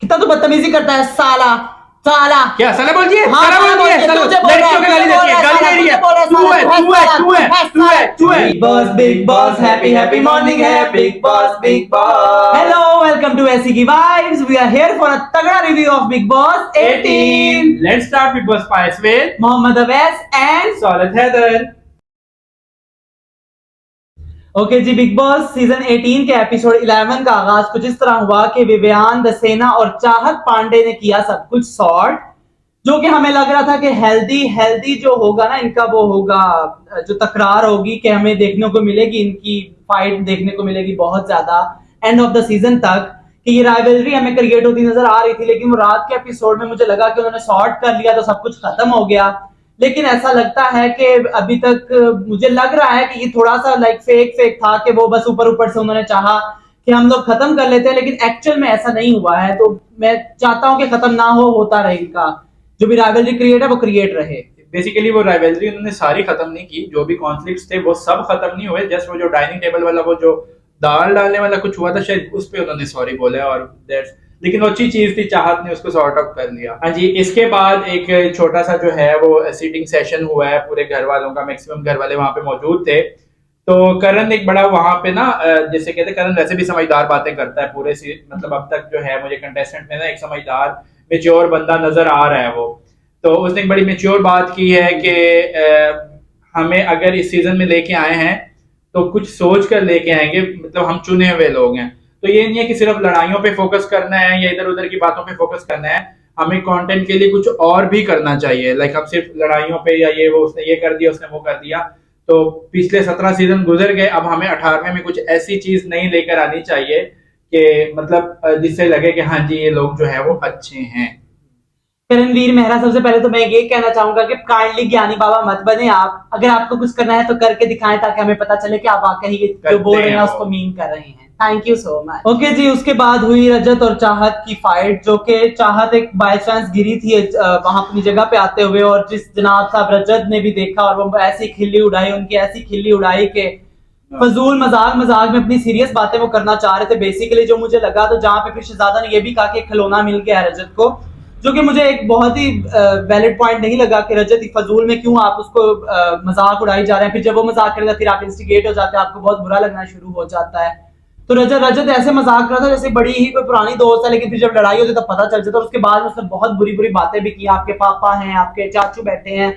इतना तो बदतमीजी करता है साला साला। क्या साला बोलती है? हाँ, साला बोलती है? साला बोलती है, लड़कियों को गाली देती है, गाली दे रही है। तू है। Bigg Boss happy happy morning है Bigg Boss Bigg Boss. Hello welcome to ऐसी की vibes. We are here for a तगड़ा review of Bigg Boss 18। Let's start Big Boss Spice with Mohammed Awais and Salat Heather. Okay जी। Bigg Boss season 18 के episode 11 का आगाज कुछ इस तरह हुआ कि विवियान दसेना और चाहत पांडे ने किया सब कुछ सॉर्ट, जो कि हमें लग रहा था कि हेल्दी जो होगा ना इनका, वो होगा जो तकरार होगी कि हमें देखने को मिलेगी, इनकी फाइट देखने को मिलेगी बहुत ज्यादा एंड ऑफ द सीजन तक, कि ये राइवलरी हमें क्रिएट होती नजर आ रही थी। लेकिन वो रात के एपिसोड में मुझे लगा कि उन्होंने सॉर्ट कर लिया तो सब कुछ खत्म हो गया। लेकिन ऐसा लगता है कि अभी तक मुझे लग रहा है कि ये थोड़ा सा लाइक फेक था, कि वो बस ऊपर से उन्होंने चाहा कि हम लोग खत्म कर लेते हैं, लेकिन एक्चुअल में ऐसा नहीं हुआ है। तो मैं चाहता हूं कि खत्म ना होता रहे, इनका जो भी राइवलरी क्रिएट है वो क्रिएट रहे। बेसिकली वो राइवलरी उन्होंने सारी खत्म नहीं की, जो भी कॉन्फ्लिक्ट्स थे वो सब खत्म नहीं हुए। जस्ट वो जो डाइनिंग टेबल वाला वो जो दाल डालने वाला कुछ हुआ था शायद, उस पे उन्होंने सॉरी बोला और दैट्स, लेकिन वो अच्छी चीज थी, चाहत ने उसको सॉर्ट आउट कर लिया। हाँ जी। इसके बाद एक छोटा सा जो है वो सीटिंग सेशन हुआ है पूरे घर वालों का, मैक्सिमम घर वाले वहां पे मौजूद थे। तो करण एक बड़ा वहां पे ना, जैसे कहते हैं करण वैसे भी समझदार बातें करता है पूरे मतलब अब तक जो है मुझे कंटेस्टेंट में ना एक समझदार मेच्योर बंदा नजर आ रहा है वो। तो उसने एक बड़ी मेच्योर बात की है कि हमें अगर इस सीजन में लेके आए हैं तो कुछ सोच कर लेके आएंगे, मतलब हम चुने हुए लोग हैं। तो ये नहीं है कि सिर्फ लड़ाइयों पे फोकस करना है या इधर उधर की बातों पे फोकस करना है, हमें कंटेंट के लिए कुछ और भी करना चाहिए। लाइक हम सिर्फ लड़ाइयों पे या ये वो उसने ये कर दिया उसने वो कर दिया। तो पिछले 17 सीजन गुजर गए, अब हमें 18वें में कुछ ऐसी चीज नहीं लेकर आनी चाहिए कि मतलब जिससे लगे कि हाँ जी ये लोग जो है वो अच्छे हैं। करणवीर मेहरा, सबसे पहले तो मैं ये कहना चाहूंगा कि काइंडली ज्ञानी बाबा मत बने आप। अगर आपको कुछ करना है तो करके दिखाएं, ताकि हमें पता चले कि आप वाकई जो बोल रहे हैं उसको मीन कर रहे हैं। Thank you so much. Okay जी। उसके बाद हुई रजत और चाहत की फाइट, जो कि चाहत एक बाय चांस गिरी थी वहां अपनी जगह पे आते हुए, और जिस जनाब साहब रजत ने भी देखा और वो ऐसी खिल्ली उड़ाई, उनकी ऐसी खिल्ली उड़ाई के फजूल मजाक में अपनी सीरियस बातें वो करना चाह रहे थे बेसिकली, जो मुझे लगा। तो जहां पे फिर शहजादा ने ये भी कहा कि खिलौना मिल गया है रजत को, जो कि मुझे एक बहुत ही वैलिड पॉइंट नहीं लगा कि रजत फजूल में क्यों आप उसको मजाक उड़ाई जा रहे हैं। फिर जब वो मजाक करेगा फिर आप इंस्टिगेट हो जाते हैं, आपको बहुत बुरा लगना शुरू हो जाता है। तो रजत ऐसे मजाक कर रहा था जैसे बड़ी ही कोई पुरानी दोस्त है, लेकिन फिर जब लड़ाई होती है तब पता चल जाता है। और उसके बाद उसने बहुत बुरी बातें भी की, आपके पापा हैं, आपके चाचू बैठे हैं,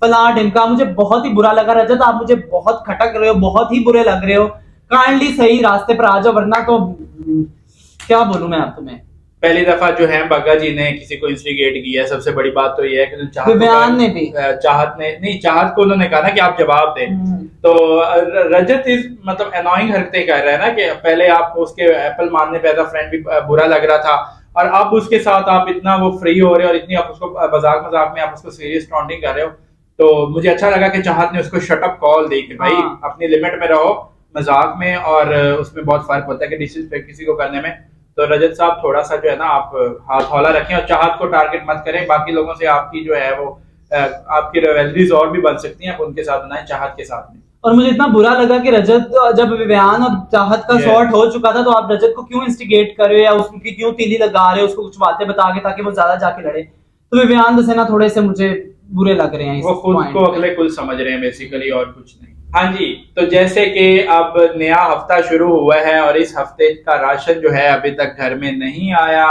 फला ढिमका। मुझे बहुत ही बुरा लगा। रजत आप मुझे बहुत खटक रहे हो, बहुत ही बुरे लग रहे हो। काइंडली सही रास्ते पर आ जाओ, वरना तो क्या बोलूं मैं आप तुम्हें। पहली दफा जो है बग्गा जी ने किसी को इंस्टिगेट किया। सबसे बड़ी बात तो ये है कि विवियान ने भी, चाहत ने नहीं, चाहत को उन्होंने कहा ना कि आप जवाब दें। तो रजत इस मतलब अनोइंग हरकतें कर रहा है ना, कि पहले आप उसके एप्पल मारने पे एज अ फ्रेंड भी बुरा लग रहा था, और अब उसके साथ आप इतना वो फ्री हो रहे हो और इतनी आप उसको मजाक में आप उसको सीरियस टॉन्टिंग कर रहे हो। तो मुझे अच्छा लगा कि चाहत ने उसको शट अप कॉल दी कि भाई अपनी लिमिट में रहो मजाक में, और उसमें बहुत फर्क होता है कि डिसरिस्पेक्ट किसी को करने में। तो रजत साहब थोड़ा सा जो है ना आप हाथ हौला रखें और चाहत को टारगेट मत करें। बाकी लोगों से आपकी जो है वो आपकी रिवेलरीज और भी बन सकती हैं, आप उनके साथ बनाएं, चाहत के साथ में। और मुझे इतना बुरा लगा कि रजत, जब विवियान और चाहत का सॉर्ट हो चुका था, तो आप रजत को क्यों इंस्टिगेट कर रहे हो या उसकी क्यों तीली लगा रहे हो, उसको कुछ बातें बता के ताकि वो ज्यादा जाके लड़े। तो विवियान दसेना थोड़े से मुझे बुरे लग रहे हैं। वो खुद को अगले कुल समझ रहे हैं बेसिकली, और कुछ नहीं। हाँ जी। तो जैसे कि अब नया हफ्ता शुरू हुआ है और इस हफ्ते का राशन जो है अभी तक घर में नहीं आया,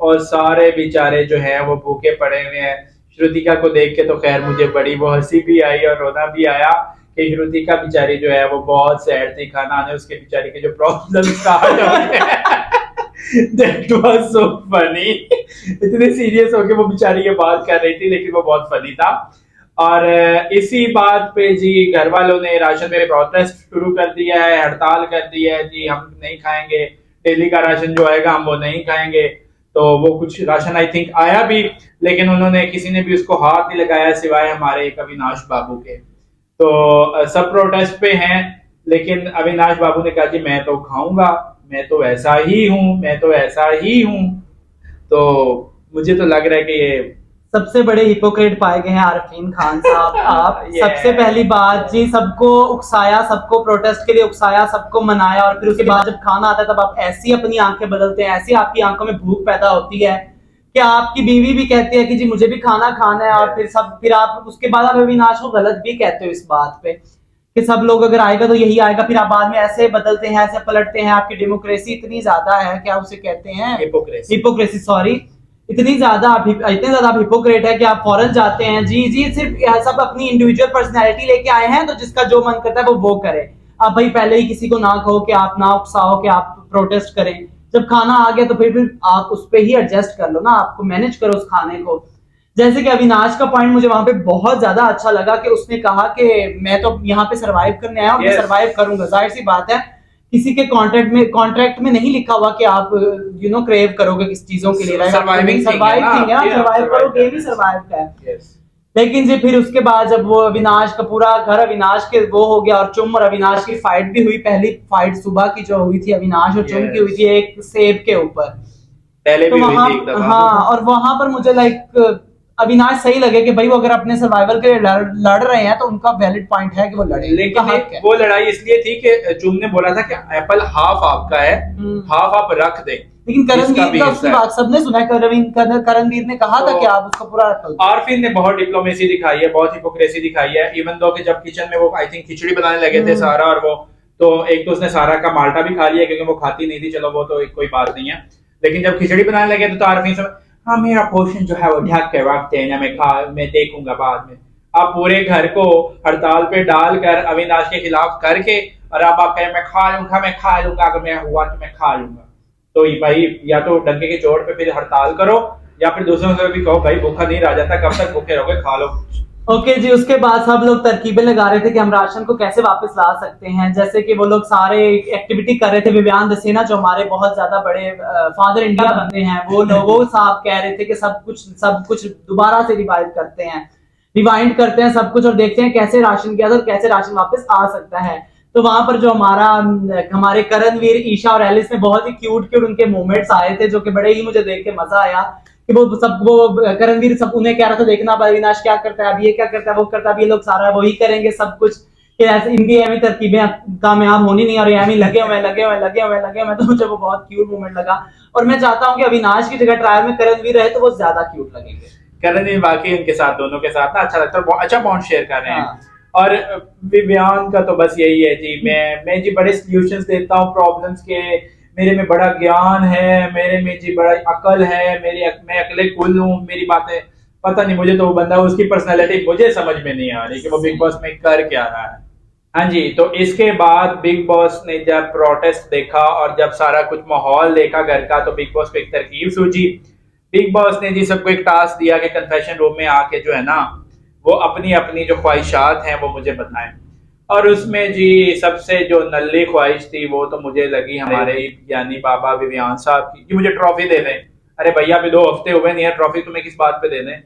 और सारे बेचारे जो है वो भूखे पड़े हुए हैं। श्रुतिका को देख के तो खैर मुझे बड़ी वो हंसी भी आई और रोना भी आया कि श्रुतिका बेचारी जो है वो बहुत सैड थी। खाना आने उसके बेचारी के जो प्रॉब्लम स्टार्ट हो गए। That was so funny. इतने सीरियस होके वो बेचारी ये बात कर रही थी, लेकिन वो बहुत फनी था। और इसी बात पे जी घर वालों ने राशन में प्रोटेस्ट शुरू कर दिया है, हड़ताल कर दी है जी, हम नहीं खाएंगे, डेली का राशन जो आएगा हम वो नहीं खाएंगे। तो वो कुछ राशन आई थिंक आया भी, लेकिन उन्होंने किसी ने भी उसको हाथ नहीं लगाया सिवाय हमारे एक अविनाश बाबू के। तो सब प्रोटेस्ट पे हैं, लेकिन अविनाश बाबू ने कहा जी मैं तो खाऊंगा, मैं तो ऐसा ही हूं, मैं तो ऐसा ही हूं। तो मुझे तो लग रहा है कि ये सबसे बड़े हिपोक्रेट पाए गए हैं आरफीन खान साहब आप। Yeah. सबसे पहली बात जी, सबको उकसाया, सबको प्रोटेस्ट के लिए उकसाया, सबको मनाया, और फिर उसके बाद जब खाना आता है तब आप ऐसी अपनी आंखें बदलते हैं, ऐसी आपकी आंखों में भूख पैदा होती है कि आपकी बीवी भी कहती है कि जी मुझे भी खाना खाना है, और फिर आप उसके बाद आप अविनाश को गलत भी कहते हो इस बात पे कि सब लोग अगर आएगा तो यही आएगा, फिर आप बाद में ऐसे बदलते हैं, ऐसे पलटते हैं। आपकी डेमोक्रेसी इतनी ज्यादा है, क्या उसे कहते हैं, हिपोक्रेसी, सॉरी, इतने ज्यादा आप हिपोक्रेट है कि आप फौरन जाते हैं जी जी, सिर्फ सब अपनी इंडिविजुअल पर्सनैलिटी लेके आए हैं, तो जिसका जो मन करता है वो करे। आप भाई पहले ही किसी को ना कहो कि आप ना उकसाओ कि आप प्रोटेस्ट करें, जब खाना आ गया तो फिर आप उस पर ही एडजस्ट कर लो ना, आपको मैनेज करो उस खाने को। जैसे कि अविनाश का पॉइंट मुझे वहां पे बहुत ज्यादा अच्छा लगा कि उसने कहा कि मैं तो यहाँ पे सरवाइव करने आया और मैं सरवाइव करूंगा। जाहिर सी बात है, किसी के कॉन्ट्रैक्ट में नहीं लिखा हुआ कि आप क्रेव करोगे किस चीजों के लिए, सरवाइव करोगे भी सरवाइव का है। लेकिन जी फिर उसके बाद जब वो अविनाश का पूरा घर अविनाश के वो हो गया, और चुम और अविनाश की फाइट भी हुई, पहली फाइट सुबह की जो हुई थी अविनाश और चुम की हुई थी एक सेब के ऊपर, पहले तो भी वहां, हुई थी एक दफा। हाँ, और वहां पर मुझे अविनाश सही लगे कि भाई वो अगर अपने सर्वाइवल के लिए लड़ रहे हैं तो उनका वैलिड पॉइंट है कि वो लड़े, लेकिन वो लड़ाई इसलिए थी कि चुम ने बोला था कि एप्पल हाफ आपका है, हाफ आप रख दे। लेकिन करणवीर का उसकी बात सबने सुना है, करणवीर ने कहा था कि आप उसका पूरा एप्पल। आरफीन ने बहुत डिप्लोमेसी दिखाई है, बहुत हिपोक्रेसी दिखाई है, इवन दो कि जब किचन में वो आई थिंक खिचड़ी बनाने लगे थे सारा, और वो तो एक तो उसने सारा का माल्टा भी खा लिया क्योंकि वो खाती नहीं थी, चलो वो तो कोई बात नहीं है, लेकिन जब खिचड़ी बनाने लगे तो आरफीन से हाँ मेरा पोर्शन जो है वो ढक के रख देना, मैं देखूंगा बाद में। आप पूरे घर को हड़ताल पे डालकर अविनाश के खिलाफ करके, और अब आप कहें मैं खा लूंगा, अगर मैं हुआ तो मैं खा लूंगा। तो भाई या तो डंके के चोट पे फिर हड़ताल करो, या फिर दूसरों से भी कहो भाई भूखा नहीं रह जाता, कब तक भूखे रहोगे, खा लो। ओके जी, उसके बाद सब लोग तरकीबें लगा रहे थे कि हम राशन को कैसे वापस ला सकते हैं। जैसे कि वो लोग सारे एक्टिविटी कर रहे थे। विवियान दसेना जो हमारे बहुत ज्यादा बड़े फादर इंडिया बनते हैं, वो लोगों साहब कह रहे थे कि सब कुछ दोबारा से रिवाइंड करते हैं सब कुछ, और देखते हैं कैसे राशन किया था और कैसे राशन वापस आ सकता है। तो वहां पर जो हमारे करणवीर, ईशा और एलिस ने बहुत ही क्यूट उनके मोमेंट्स आए थे, जो कि बड़े ही मुझे देख के मजा आया कि वो करणवीर सब उन्हें कह रहा था देखना अविनाश क्या करता है, अब ये क्या करता है, वो करता है, अब ये लोग सारा वही करेंगे सब कुछ, कि ऐसे इनकी एमी तरकीबें कामयाब होनी नहीं, और एमी लगे हुए, तो मुझे वो बहुत क्यूट मोमेंट लगा। और मैं चाहता हूँ कि अविनाश की जगह ट्रायल में करणवीर रहे तो वो ज्यादा क्यूट लगेंगे। करणवीर वाकई उनके साथ, दोनों के साथ ना अच्छा लगता है, अच्छा बॉन्ड शेयर कर रहे हैं। और विवियान का तो बस यही है जी, मैं जी बड़े सॉल्यूशंस देता हूँ प्रॉब्लम्स के, मेरे में बड़ा ज्ञान है, मेरे में जी बड़ा अकल है, मैं अकले कुल हूँ, मेरी बातें पता नहीं, मुझे तो वो बंदा उसकी पर्सनालिटी मुझे समझ में नहीं आ रही कि वो बिग बॉस में कर क्या रहा है। हाँ जी, तो इसके बाद बिग बॉस ने जब प्रोटेस्ट देखा और जब सारा कुछ माहौल देखा घर का, तो बिग बॉस को एक तरकीब सूझी। बिग बॉस ने जी सबको एक टास्क दिया कि कन्फेशन रूम में आके जो है ना, वो अपनी अपनी जो ख्वाहिशात हैं वो मुझे बताएं। और उसमें जी सबसे जो नल्ली ख्वाहिश थी वो तो मुझे लगी हमारे यानी बाबा विवियान साहब की, कि मुझे ट्रॉफी दे दें। अरे भैया अभी 2 हफ्ते हुए नहीं है, ट्रॉफी तुम्हें किस बात पे दे दें।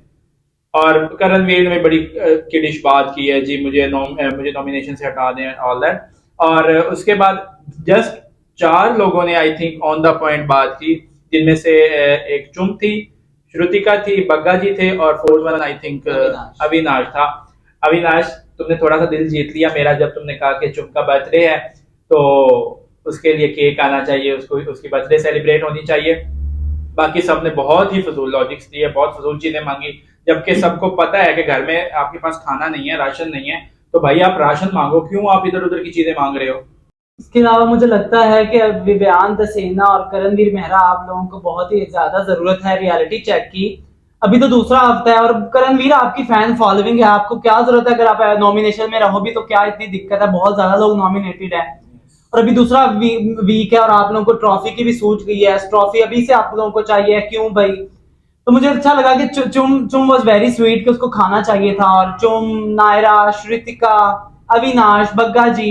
और करणवीर ने बड़ी किडिश बात की है जी, मुझे नॉमिनेशन से हटा दें, ऑल दैट। और उसके बाद जस्ट 4 लोगों ने I think on the point बात की, जिनमें से एक चुम थी, श्रुतिका थी, बग्गा जी थे, और 4th one I think Avinash था। अविनाश तुमने थोड़ा सा दिल जीत लिया मेरा जब तुमने कहा कि चुम का बर्थडे है तो उसके लिए केक आना चाहिए, उसकी बर्थडे सेलिब्रेट होनी चाहिए। बाकी सबने बहुत ही फजूल लॉजिक्स दिए, बहुत फजूल चीजें मांगी, जबकि सबको पता है कि घर में आपके पास खाना नहीं है, राशन नहीं है, तो भाई आप राशन मांगो, क्यों आप इधर उधर की चीजें मांग रहे हो। इसके अलावा मुझे लगता है कि विवियान दसेना और करणवीर मेहरा आप लोगों को बहुत ही ज्यादा जरूरत है रियलिटी चेक की। अभी तो दूसरा हफ्ता है और करणवीर आपकी फैन फॉलोइंग है, आपको क्या जरूरत है, अगर आप नॉमिनेशन में रहो भी तो क्या इतनी दिक्कत है, बहुत ज्यादा लोग नॉमिनेटेड है। और अभी दूसरा वीक है और आप लोगों को ट्रॉफी की भी सूझ गई है, ट्रॉफी अभी से आप लोगों को चाहिए, क्यों भाई। तो मुझे अच्छा लगा कि चुम वॉज वेरी स्वीट, कि उसको खाना चाहिए था, और चुम, नायरा, श्रुतिका, अविनाश, बग्गा जी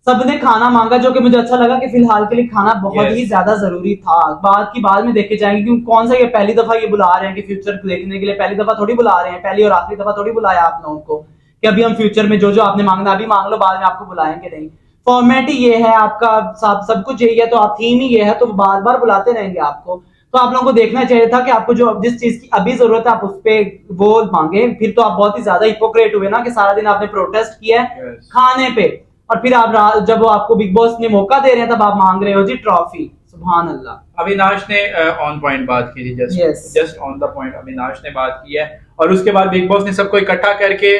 सबने खाना मांगा, जो कि मुझे अच्छा लगा कि फिलहाल के लिए खाना बहुत ही ज्यादा जरूरी था। बाद में देखे जाएंगे, क्योंकि कौन सा ये पहली दफा ये बुला रहे हैं कि फ्यूचर देखने के लिए, पहली दफा थोड़ी बुला रहे हैं, पहली और आखिरी दफा थोड़ी बुलाया आप लोगों को कि अभी हम फ्यूचर में जो आपने मांगना अभी मांग लो, बाद में आपको बुलाएंगे नहीं। फॉर्मेट ही ये है आपका, सब कुछ यही है, तो आप थीम ही ये है, तो बार बार बुलाते रहेंगे आपको। तो आप लोगों को देखना चाहिए था कि आपको जो जिस चीज की अभी जरूरत है आप उस पे वो मांगे। फिर तो आप बहुत ही ज्यादा हिपोक्रेट हुए ना कि सारा दिन आपने प्रोटेस्ट किया है खाने पे, और फिर आप जब वो आपको बिग बॉस ने मौका दे रहे हैं तब आप मांग रहे हो जी ट्रॉफी। सुभान अल्लाह। अविनाश ने ऑन पॉइंट बात की थी, Yes. Just on the point Avinash ने बात की है। और उसके बाद बिग बॉस ने सबको इकट्ठा करके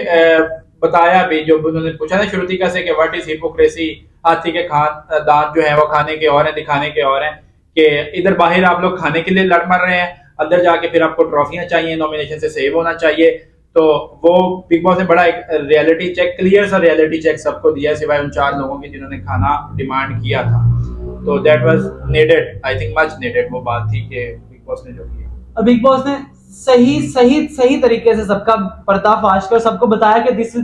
बताया भी, जो उन्होंने पूछा ना श्रुतिका से कि व्हाट इज हिपोक्रेसी, हाथी के दांत जो है वो खाने के और हैं दिखाने के और हैं, कि इधर बाहर आप लोग खाने के लिए लड़ मर रहे हैं, अंदर जाके फिर आपको ट्रॉफियां चाहिए, नॉमिनेशन से सेव होना चाहिए। तो वो बिग बॉस ने बड़ा एक रियलिटी चेक, क्लियर सा रियलिटी चेक सबको दिया, सिवाय उन 4 लोगों के जिन्होंने खाना डिमांड किया था। तो that was needed, I think much needed वो बात थी कि बिग बॉस ने जो किया। और बिग बॉस ने सही तरीके से सबका पर्दाफाश कर सबको बताया कि दिस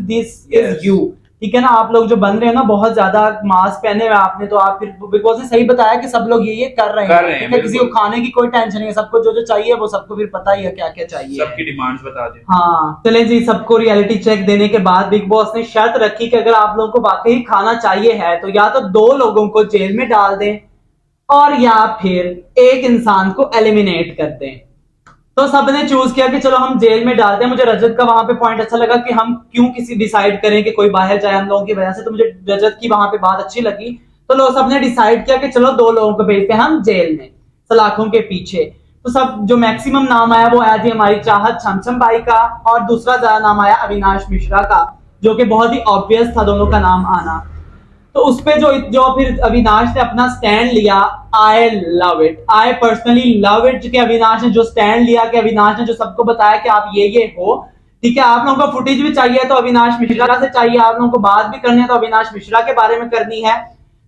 इज यू, ठीक है ना। आप लोग जो बन रहे हैं ना बहुत ज्यादा मास्क पहने हुए आपने, तो आप फिर बिग बॉस ने सही बताया कि सब लोग ये कर रहे हैं, ठीक है। किसी को खाने की कोई टेंशन नहीं है, सबको जो जो चाहिए वो सबको फिर पता ही है क्या क्या चाहिए, सबकी डिमांड्स बता दें। हाँ चले जी। सबको रियलिटी चेक देने के बाद बिग बॉस ने शर्त रखी कि अगर आप लोगों को वाकई खाना चाहिए है तो या तो 2 लोगों को जेल में डाल दें और या फिर एक इंसान को एलिमिनेट कर दें। तो सबने चूज किया कि चलो हम जेल में डालते हैं। मुझे रजत का वहां पे पॉइंट अच्छा लगा कि हम क्यों किसी डिसाइड करें कि कोई बाहर जाए हम लोगों की वजह से, तो मुझे रजत की वहां पे बात अच्छी लगी। तो लोग सबने डिसाइड किया कि चलो 2 लोगों को भेजते हैं हम जेल में सलाखों के पीछे। तो सब जो मैक्सिमम नाम आया वो आया थी हमारी चाहत छमछम बाई का, और दूसरा ज्यादा नाम आया अविनाश मिश्रा का, जो कि बहुत ही ऑब्वियस था दोनों का नाम आना। तो उस पे जो फिर अविनाश ने अपना स्टैंड लिया, I love it, I personally love it कि अविनाश ने जो स्टैंड लिया, कि अविनाश ने जो सबको बताया कि आप ये हो, ठीक है। आप लोगों को फुटेज भी चाहिए तो अविनाश मिश्रा से चाहिए, आप लोगों को बात भी करनी है तो अविनाश मिश्रा के बारे में करनी है।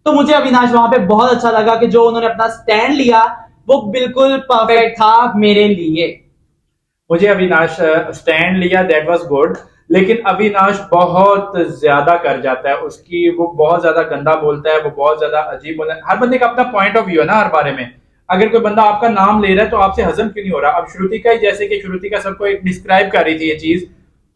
तो मुझे अविनाश वहां पे बहुत अच्छा लगा कि जो उन्होंने अपना स्टैंड लिया वो बिल्कुल परफेक्ट था मेरे लिए। मुझे अविनाश स्टैंड लिया, दैट वाज गुड। लेकिन अविनाश बहुत ज्यादा कर जाता है, उसकी वो बहुत ज्यादा गंदा बोलता है, वो बहुत ज्यादा अजीब बोलता है। हर बंदे का अपना पॉइंट ऑफ व्यू है ना हर बारे में। अगर कोई बंदा आपका नाम ले रहा है तो आपसे हजम क्यों नहीं हो रहा? अब श्रुतिका ही, जैसे कि श्रुतिका सबको एक डिस्क्राइब कर रही थी ये चीज,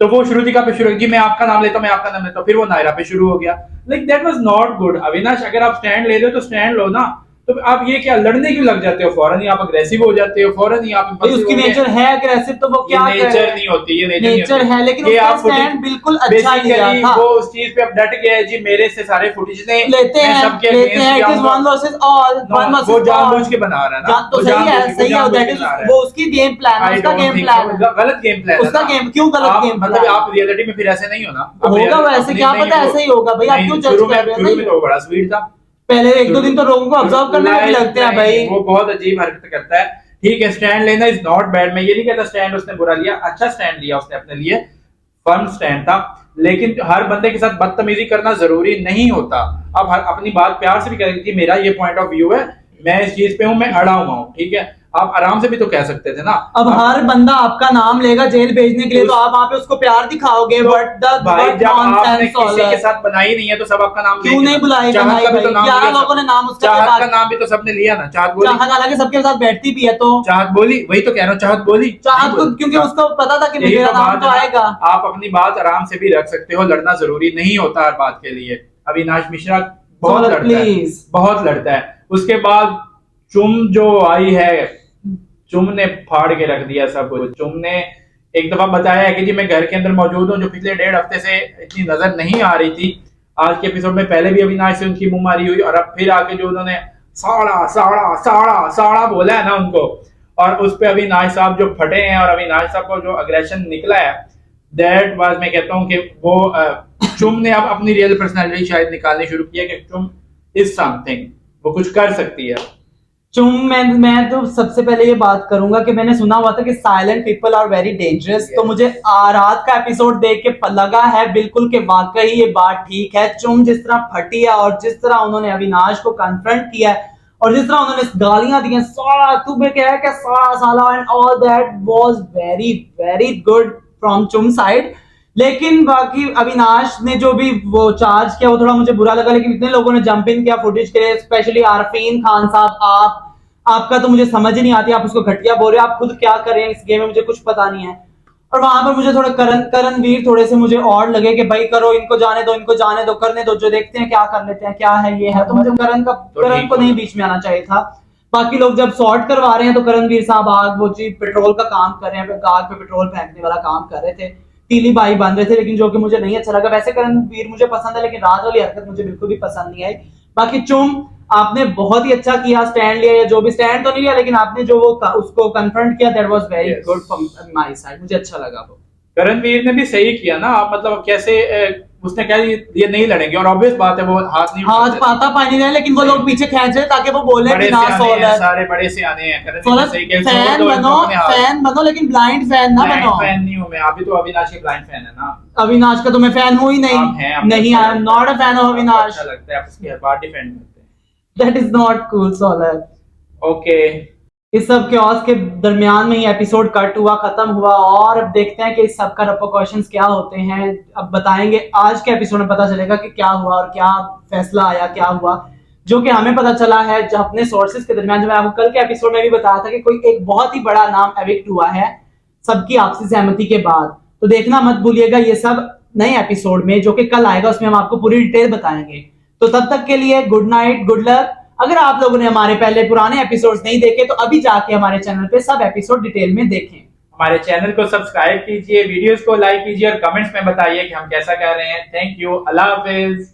तो वो श्रुतिका पे शुरू की, मैं आपका नाम लेता हूं, मैं आपका नाम लेता हूं, फिर वो नायरा पे शुरू हो गया। Like that was not good. Avinash अगर आप स्टैंड ले रहे हो तो स्टैंड लो ना, तो आप ये क्या लड़ने क्यों लग जाते हो? फौरन ही आप अग्रेसिव हो जाते हो, फौरन ही आप उसकी नेचर है अग्रेसिव, तो वो क्या नेचर नहीं होती, ये नेचर है, लेकिन उसका स्टैंड बिल्कुल अच्छा लिया था। वो उस चीज पे अब डट गया है जी, मेरे से सारे फुटेज लेते हैं सबके लेते हैं, it is one versus all, one versus वो जानबूझ के बना रहा है ना, तो सही है दैट इज वो उसकी गेम प्लान है, उसका गेम प्लान है, गलत गेम प्लान उसका गेम क्यों गलत गेम मतलब आप रियलिटी में फिर ऐसे नहीं हो ना, होगा वैसे क्या पता ऐसे ही होगा भाई, आप क्यों जज कर रहे हो? शुरू में तो बड़ा स्वीट था, पहले 1-2 दिन तो लोगों को ऑब्जर्व करने में भी लगते हैं भाई, वो बहुत अजीब हरकत करता है। ठीक है, स्टैंड लेना इज नॉट बैड, मैं ये नहीं कहता स्टैंड उसने बुरा लिया, अच्छा स्टैंड लिया उसने अपने लिए, फर्म स्टैंड था। लेकिन हर बंदे के साथ बदतमीजी करना जरूरी नहीं होता। अब अपनी बात प्यार से भी करेंगे कि मेरा ये पॉइंट ऑफ व्यू है, मैं इस चीज पे हूं, मैं अड़ा हुआ हूं, ठीक है। आप आराम से भी तो कह सकते थे ना। अब हर बंदा आपका नाम लेगा जेल भेजने के लिए, तो आप वहां पे उसको प्यार दिखाओगे, बट द भाई जब आपने किसी के साथ बनाई नहीं है तो सब आपका नाम क्यों नहीं बुलाएगा भाई? 11 लोगों ने नाम उसका, चाहत का नाम भी तो सबने लिया ना, चाहत बोली, चाहत हालांकि सबके साथ बैठती भी है, तो चाहत बोली, वही तो कह रहा हूँ, चाहत बोली, चाहत को क्योंकि उसको पता था कि मेरा नाम तो आएगा। आप अपनी बात आराम से भी रख सकते हो, लड़ना जरूरी नहीं होता हर बात के लिए। अविनाश मिश्रा बहुत लड़ता है, बहुत लड़ता है। उसके बाद चुम जो आई है, चुम ने फाड़ के रख दिया सब कुछ। चुम ने एक दफा बताया है कि जी मैं घर के अंदर मौजूद हूँ, जो पिछले 1.5 हफ्ते से इतनी नजर नहीं आ रही थी। आज के एपिसोड में पहले भी अविनाश से उनकी मुंह मारी हुई, और अब फिर आके जो उन्होंने साड़ा साड़ा साड़ा साड़ा बोला है ना उनको, और उस पे अविनाश साहब जो फटे हैं, और अविनाश साहब को जो अग्रेशन निकला है, दैट वाज, मैं कहता हूँ कि वो चुम ने अब अपनी रियल पर्सनैलिटी शायद निकालनी शुरू की है कि चुम इज समथिंग, वो कुछ कर सकती है। चुम मैं तो सबसे पहले ये बात करूंगा कि मैंने सुना हुआ था कि silent people are very dangerous, तो मुझे रात का एपिसोड देख के लगा है बिल्कुल कि वाकई ये बात ठीक है। चुम जिस तरह फटी है, और जिस तरह उन्होंने अविनाश को कन्फ्रंट किया है, और जिस तरह उन्होंने गालियां दी हैं, साला तू भी क्या है कि साला साला and all, that was very very good from चुम साइड। लेकिन बाकी अविनाश ने जो भी वो चार्ज किया वो थोड़ा मुझे बुरा लगा, लेकिन इतने लोगों ने जंप इन किया फुटेज के लिए, स्पेशली आरफीन खान साहब, आपका तो मुझे समझ ही नहीं आती, आप उसको घटिया बोल रहे हो, आप खुद क्या कर रहे हैं इस गेम में मुझे कुछ पता नहीं है। और वहां पर मुझे थोड़ा करणवीर थोड़े से मुझे और लगे कि भाई करो, इनको जाने दो, इनको जाने दो, करने दो, जो देखते हैं क्या कर लेते हैं, क्या है ये है। तो मुझे करण को नहीं बीच में आना चाहिए था। बाकी लोग जब सॉर्ट करवा रहे हैं तो करणवीर साहब आग वो जी पेट्रोल का काम कर रहे हैं, आग पे पेट्रोल फेंकने वाला काम कर रहे थे, तीली बाई बन रहे थे, लेकिन जो कि मुझे नहीं अच्छा लगा। वैसे करणवीर मुझे पसंद है, लेकिन रात वाली हरकत मुझे बिल्कुल भी पसंद नहीं आई। बाकी चुम आपने बहुत ही अच्छा किया, स्टैंड लिया, या जो भी स्टैंड तो नहीं लिया, लेकिन आपने जो वो उसको कन्फ्रंट किया, that was very Yes. Good from my side, मुझे अच्छा लगा वो। करणवीर ने भी सही किया ना, आप मतलब कैसे उसने कहा ये नहीं लड़ेंगे, और ऑब्वियस बात है वो हाथ नहीं हाथ उठाते। पाता पानी रहे, लेकिन वो लोग पीछे खींच रहे ताकि वो बोले बड़े कि ना सियाने हैं, सोलर सारे बड़े सियाने हैं। करणवीर ने सोलर सही किया, छोड़ फैन दो बनो, इनको अपने हाथ। फैन बनो, लेकिन ब्लाइंड फैन ना ब्लाइंड बनो। फैन नहीं हूं मैं, अभी तो अविनाश की ब्लाइंड फैन है ना। अविनाश का तो मैं फैन हूं ही आप हैं, नहीं, आपको नहीं, अच्छा आई एम लगता नॉट है। अ फैन ऑफ आपको अविनाश, अच्छा लगता है, आप उसकी हर बार डिफेंड करते that is not cool solar. हैं। ओके, इस सब chaos के दरमियान में ही एपिसोड कट हुआ, खत्म हुआ, और अब देखते हैं कि इस सब का रिपरकॉशंस क्या होते हैं। अब बताएंगे, आज के एपिसोड में पता चलेगा कि क्या हुआ और क्या फैसला आया, क्या हुआ। जो कि हमें पता चला है जो अपने सोर्सेज के दरमियान, जो मैं आपको कल के एपिसोड में भी बताया था कि कोई एक बहुत ही बड़ा नाम एविक्ट हुआ है सबकी आपसी सहमति के बाद। तो देखना मत भूलिएगा ये सब नए एपिसोड में, जो कि कल आएगा, उसमें हम आपको पूरी डिटेल बताएंगे। तो तब तक के लिए गुड नाइट, गुड लक। अगर आप लोगों ने हमारे पहले पुराने एपिसोड्स नहीं देखे तो अभी जाके हमारे चैनल पे सब एपिसोड डिटेल में देखें। हमारे चैनल को सब्सक्राइब कीजिए, वीडियोस को लाइक कीजिए और कमेंट्स में बताइए कि हम कैसा कर रहे हैं। Thank you, Allah Hafiz.